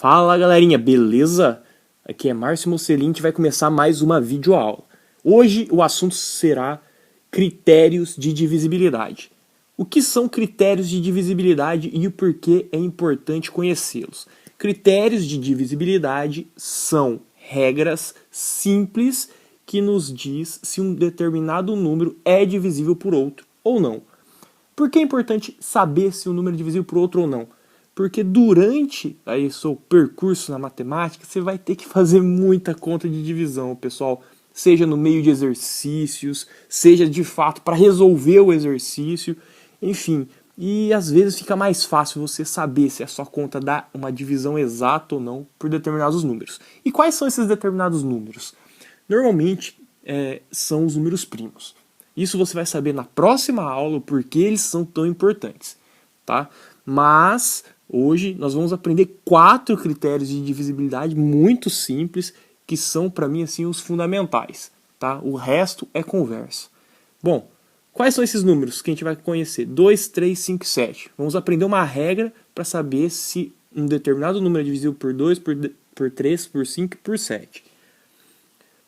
Fala galerinha, beleza? Aqui é Márcio Mocelin, a gente vai começar mais uma videoaula. Hoje o assunto será critérios de divisibilidade. O que são critérios de divisibilidade e o porquê é importante conhecê-los? Critérios de divisibilidade são regras simples que nos diz se um determinado número é divisível por outro ou não. Por que é importante saber se um número é divisível por outro ou não? Porque durante aí, o seu percurso na matemática, você vai ter que fazer muita conta de divisão, pessoal. Seja no meio de exercícios, seja de fato para resolver o exercício, enfim. E às vezes fica mais fácil você saber se a sua conta dá uma divisão exata ou não por determinados números. E quais são esses determinados números? Normalmente são os números primos. Isso você vai saber na próxima aula porque eles são tão importantes, tá? Mas hoje nós vamos aprender 4 critérios de divisibilidade muito simples que são para mim assim os fundamentais, tá? O resto é conversa. Bom, quais são esses números que a gente vai conhecer? 2, 3, 5 e 7. Vamos aprender uma regra para saber se um determinado número é divisível por 2, por 3, por 5 e por 7.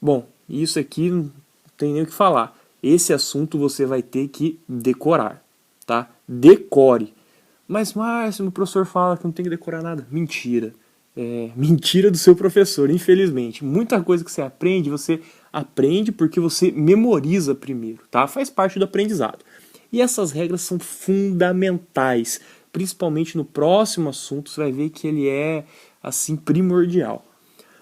Bom, isso aqui não tem nem o que falar. Esse assunto você vai ter que decorar, tá? Decore. Mas, Márcio, o professor fala que não tem que decorar nada. Mentira. Mentira do seu professor, infelizmente. Muita coisa que você aprende porque você memoriza primeiro, tá? Faz parte do aprendizado. E essas regras são fundamentais. Principalmente no próximo assunto, você vai ver que ele é, assim, primordial.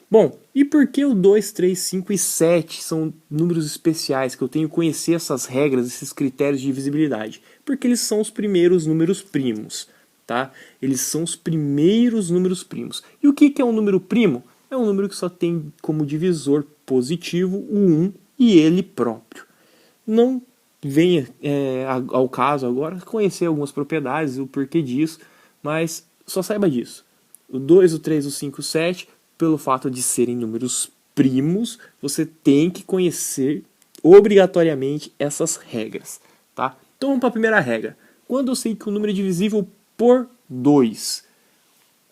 Bom, e por que o 2, 3, 5 e 7 são números especiais que eu tenho que conhecer essas regras, esses critérios de divisibilidade? Porque eles são os primeiros números primos, tá? Eles são os primeiros números primos. E o que é um número primo? É um número que só tem como divisor positivo o 1 e ele próprio. Não venha ao caso agora conhecer algumas propriedades, o porquê disso, mas só saiba disso. O 2, o 3, o 5 e o 7... pelo fato de serem números primos, você tem que conhecer obrigatoriamente essas regras, tá? Então vamos para a primeira regra. Quando eu sei que o número é divisível por 2?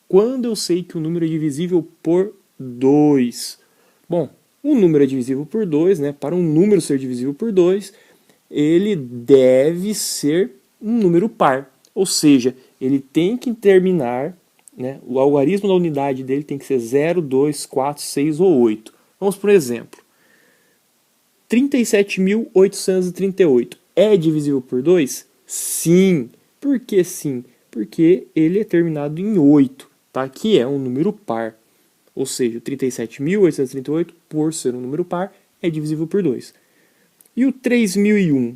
Quando eu sei que o número é divisível por 2? Bom, um número é divisível por 2, né? Para um número ser divisível por 2, ele deve ser um número par. Ou seja, ele tem que terminar, né? O algarismo da unidade dele tem que ser 0, 2, 4, 6 ou 8. Vamos por exemplo. 37.838 é divisível por 2? Sim. Por que sim? Porque ele é terminado em 8, tá? Que é um número par. Ou seja, 37.838, por ser um número par, é divisível por 2. E o 3.001?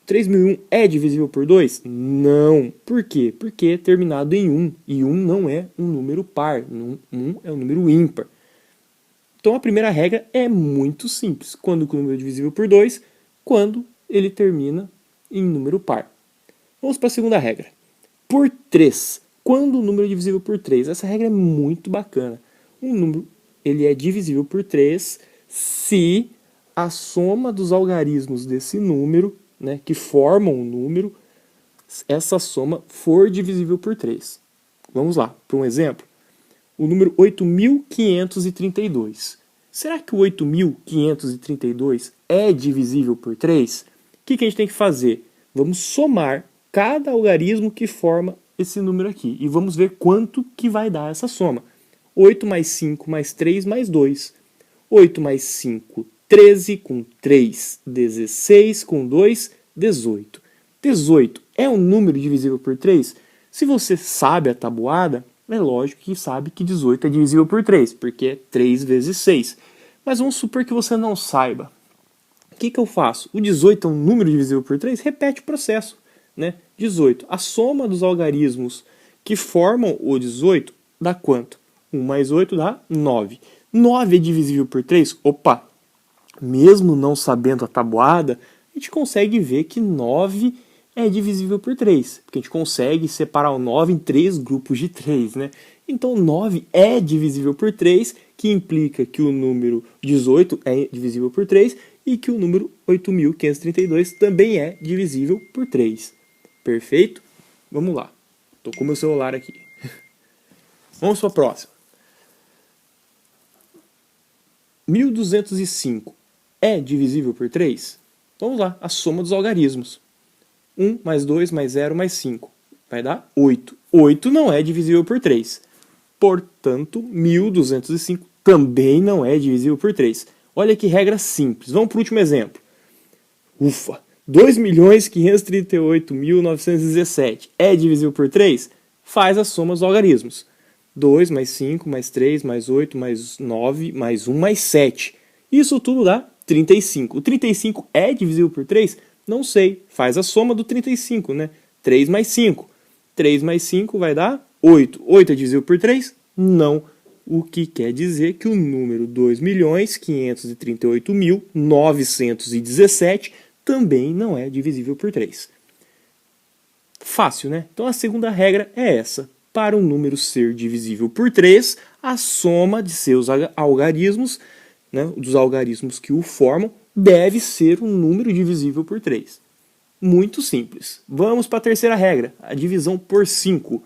3.001 é divisível por 2? Não. Por quê? Porque é terminado em 1. E 1 não é um número par. 1 é um número ímpar. Então a primeira regra é muito simples. Quando o número é divisível por 2, quando ele termina em número par. Vamos para a segunda regra. Por 3. Quando o número é divisível por 3? Essa regra é muito bacana. Um número ele é divisível por 3 se a soma dos algarismos desse número, né, que formam um número, essa soma for divisível por 3. Vamos lá, para um exemplo. O número 8.532. Será que o 8.532 é divisível por 3? O que a gente tem que fazer? Vamos somar cada algarismo que forma esse número aqui. E vamos ver quanto que vai dar essa soma. 8 mais 5 mais 3 mais 2. 8 mais 5, 13, com 3, 16, com 2, 18. 18 é um número divisível por 3? Se você sabe a tabuada, é lógico que sabe que 18 é divisível por 3, porque é 3 vezes 6. Mas vamos supor que você não saiba. O que eu faço? O 18 é um número divisível por 3? Repete o processo, né? 18. A soma dos algarismos que formam o 18 dá quanto? 1 mais 8 dá 9. 9 é divisível por 3? Opa! Mesmo não sabendo a tabuada, a gente consegue ver que 9 é divisível por 3. Porque a gente consegue separar o 9 em 3 grupos de 3, né? Então 9 é divisível por 3, que implica que o número 18 é divisível por 3 e que o número 8.532 também é divisível por 3. Perfeito? Vamos lá. Estou com o meu celular aqui. Vamos para a próxima. 1.205 é divisível por 3? Vamos lá, a soma dos algarismos. 1 mais 2 mais 0 mais 5 vai dar 8. 8 não é divisível por 3. Portanto, 1.205 também não é divisível por 3. Olha que regra simples. Vamos para o último exemplo. Ufa! 2.538.917 é divisível por 3? Faz a soma dos algarismos. 2 mais 5 mais 3 mais 8 mais 9 mais 1 mais 7. Isso tudo dá 35. O 35 é divisível por 3? Não sei. Faz a soma do 35, né? 3 mais 5. 3 mais 5 vai dar 8. 8 é divisível por 3? Não. O que quer dizer que o número 2.538.917 também não é divisível por 3. Fácil, né? Então a segunda regra é essa. Para um número ser divisível por 3, a soma de seus algarismos, né, dos algarismos que o formam, deve ser um número divisível por 3. Muito simples. Vamos para a terceira regra, a divisão por 5.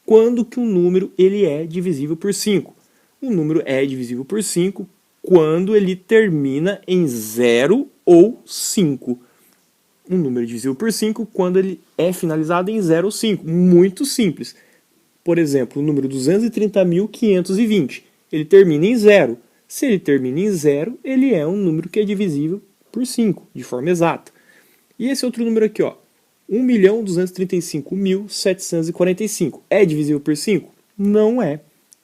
Quando que um número ele é divisível por 5? Um número é divisível por 5 quando ele termina em 0 ou 5. Um número é divisível por 5 quando ele é finalizado em 0 ou 5. Muito simples. Por exemplo, o número 230.520. Ele termina em 0. Se ele termina em 0, ele é um número que é divisível por 5, de forma exata. E esse outro número aqui, ó, 1.235.745. É divisível por 5? Não é.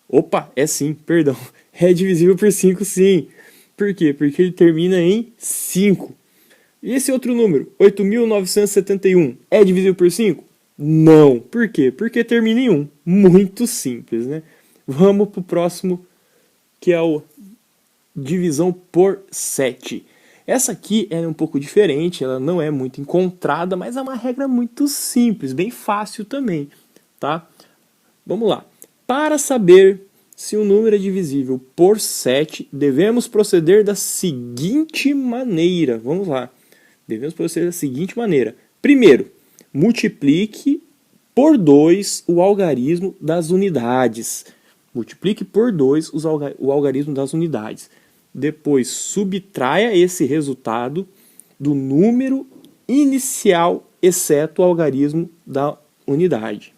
Opa, é sim, perdão. É divisível por 5 sim. Por quê? Porque ele termina em 5. E esse outro número, 8.971, é divisível por 5? Não. Por quê? Porque termina em 1. Muito simples, né? Vamos para o próximo, que é o divisão por 7. Essa aqui é um pouco diferente, ela não é muito encontrada, mas é uma regra muito simples, bem fácil também, tá? Vamos lá. Para saber se o número é divisível por 7, devemos proceder da seguinte maneira. Vamos lá. Devemos proceder da seguinte maneira. Primeiro, multiplique por 2 o algarismo das unidades. Multiplique por 2 o algarismo das unidades. Depois, subtraia esse resultado do número inicial, exceto o algarismo da unidade.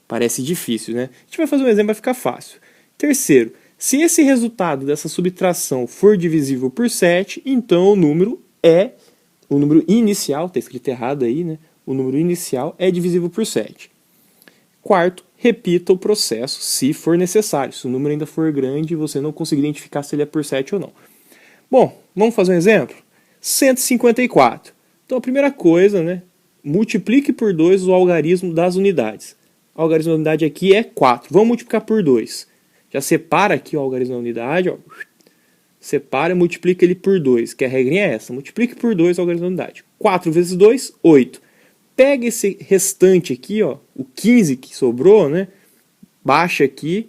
Parece difícil, né? A gente vai fazer um exemplo, vai ficar fácil. Terceiro, se esse resultado dessa subtração for divisível por 7, então o número inicial, está escrito errado aí, né? O número inicial é divisível por 7. Quarto, repita o processo se for necessário. Se o número ainda for grande e você não conseguir identificar se ele é por 7 ou não. Bom, vamos fazer um exemplo? 154. Então a primeira coisa, né? Multiplique por 2 o algarismo das unidades. O algarismo da unidade aqui é 4. Vamos multiplicar por 2. Já separa aqui o algarismo da unidade, ó. Separa e multiplica ele por 2, que a regrinha é essa. Multiplique por 2 o algarismo da unidade. 4 vezes 2, 8. Pega esse restante aqui, ó, o 15 que sobrou, né? Baixa aqui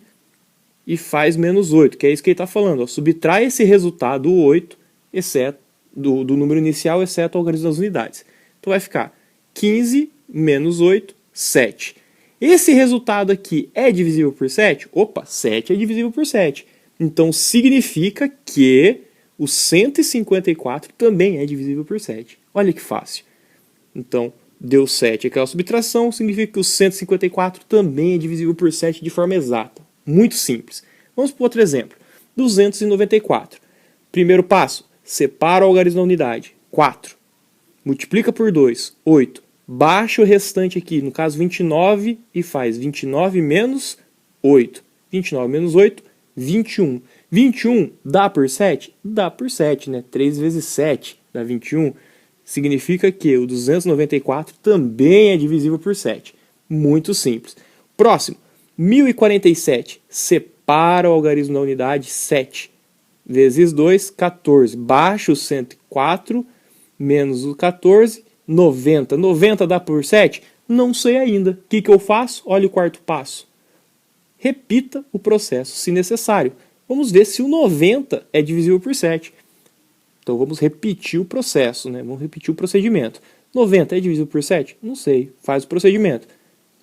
e faz menos 8, que é isso que ele está falando. Ó. Subtrai esse resultado, o 8, exceto, do número inicial, exceto o algarismo das unidades. Então vai ficar 15 menos 8, 7. Esse resultado aqui é divisível por 7? Opa, 7 é divisível por 7. Então significa que o 154 também é divisível por 7. Olha que fácil. Então, deu 7 aquela subtração, significa que o 154 também é divisível por 7 de forma exata. Muito simples. Vamos para outro exemplo. 294. Primeiro passo, separa o algarismo da unidade. 4. Multiplica por 2. 8. Baixa o restante aqui, no caso 29, e faz 29 menos 8. 29 menos 8, 21. 21 dá por 7? Dá por 7, né? 3 vezes 7 dá 21. Significa que o 294 também é divisível por 7. Muito simples. Próximo, 1047. Separa o algarismo da unidade 7. Vezes 2, 14. Baixa o 104 menos o 14, 90. 90 dá por 7? Não sei ainda. O que eu faço? Olha o quarto passo. Repita o processo se necessário. Vamos ver se o 90 é divisível por 7. Então vamos repetir o processo, né? Vamos repetir o procedimento. 90 é divisível por 7? Não sei. Faz o procedimento.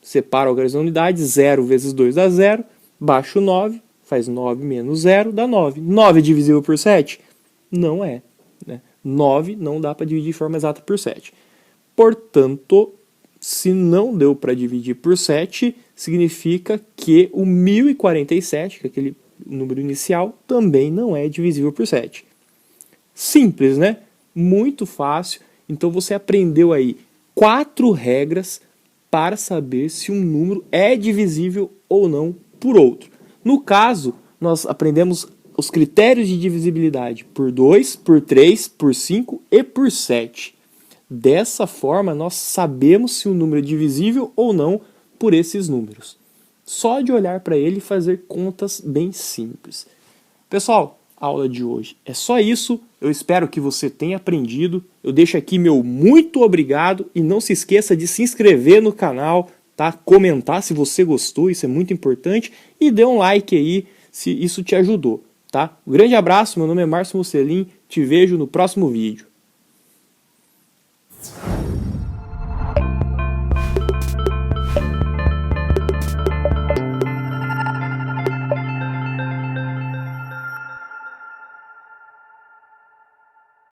Separa o algarismo da unidade, 0 vezes 2 dá 0. Baixa o 9, faz 9 menos 0, dá 9. 9 é divisível por 7? Não é. Né? 9 não dá para dividir de forma exata por 7. Portanto, se não deu para dividir por 7, significa que o 1047, que é aquele número inicial, também não é divisível por 7. Simples, né? Muito fácil. Então você aprendeu aí 4 regras para saber se um número é divisível ou não por outro. No caso, nós aprendemos os critérios de divisibilidade por 2, por 3, por 5 e por 7. Dessa forma, nós sabemos se um número é divisível ou não por esses números. Só de olhar para ele e fazer contas bem simples. Pessoal, a aula de hoje é só isso. Eu espero que você tenha aprendido. Eu deixo aqui meu muito obrigado e não se esqueça de se inscrever no canal, tá? Comentar se você gostou, isso é muito importante, e dê um like aí se isso te ajudou, tá? Um grande abraço, meu nome é Márcio Musselin, te vejo no próximo vídeo.